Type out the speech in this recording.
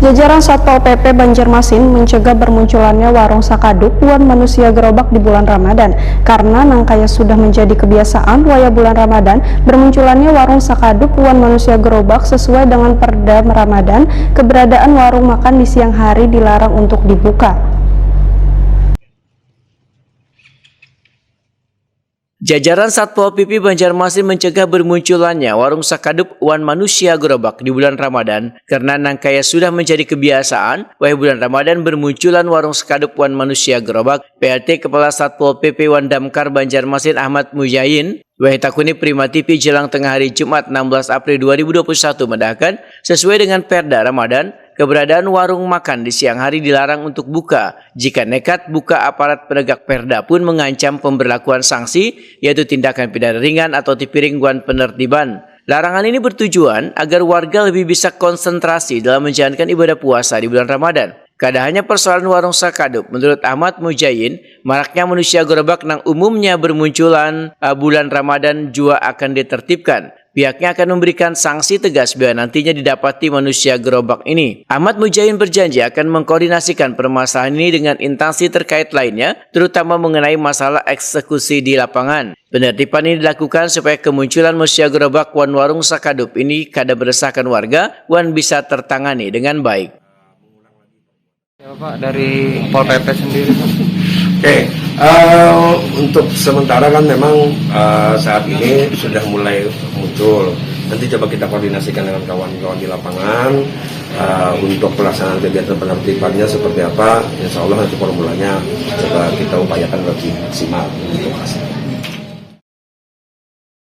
Jajaran Satpol PP Banjarmasin mencegah bermunculannya warung sakaduk wan manusia gerobak di bulan Ramadan. Karena nangkaya sudah menjadi kebiasaan waya bulan Ramadan, bermunculannya warung sakaduk wan manusia gerobak sesuai dengan Perda Ramadan, keberadaan warung makan di siang hari dilarang untuk dibuka. Jajaran Satpol PP Banjarmasin mencegah bermunculannya warung sakaduk wan manusia gerobak di bulan Ramadan karena nangkaya sudah menjadi kebiasaan wahai bulan Ramadan bermunculan warung sakaduk wan manusia gerobak. PLT Kepala Satpol PP Wan Damkar Banjarmasin Ahmad Mujahid wahai takuni Prima TV jelang tengah hari Jumat 16 April 2021 mendahkan sesuai dengan Perda Ramadan, keberadaan warung makan di siang hari dilarang untuk buka. Jika nekat buka, aparat penegak perda pun mengancam pemberlakuan sanksi, yaitu tindakan pidana ringan atau tipiringguan penertiban. Larangan ini bertujuan agar warga lebih bisa konsentrasi dalam menjalankan ibadah puasa di bulan Ramadan. Kada hanya persoalan warung sakaduk, menurut Ahmad Mujahid, maraknya manusia gerobak yang umumnya bermunculan bulan Ramadan juga akan ditertibkan. Pihaknya akan memberikan sanksi tegas bila nantinya didapati manusia gerobak ini. Ahmad Mujahid berjanji akan mengkoordinasikan permasalahan ini dengan instansi terkait lainnya, terutama mengenai masalah eksekusi di lapangan. Penertiban ini dilakukan supaya kemunculan manusia gerobak wan warung sakaduk ini kada meresahkan warga, wan bisa tertangani dengan baik. Ya Pak, dari Pol PP sendiri Pak. Oke, untuk sementara kan memang saat ini sudah mulai muncul. Nanti coba kita koordinasikan dengan kawan-kawan di lapangan untuk pelaksanaan kegiatan penertibannya seperti apa. Insya Allah nanti formulanya coba kita upayakan lebih maksimal untuk hasil.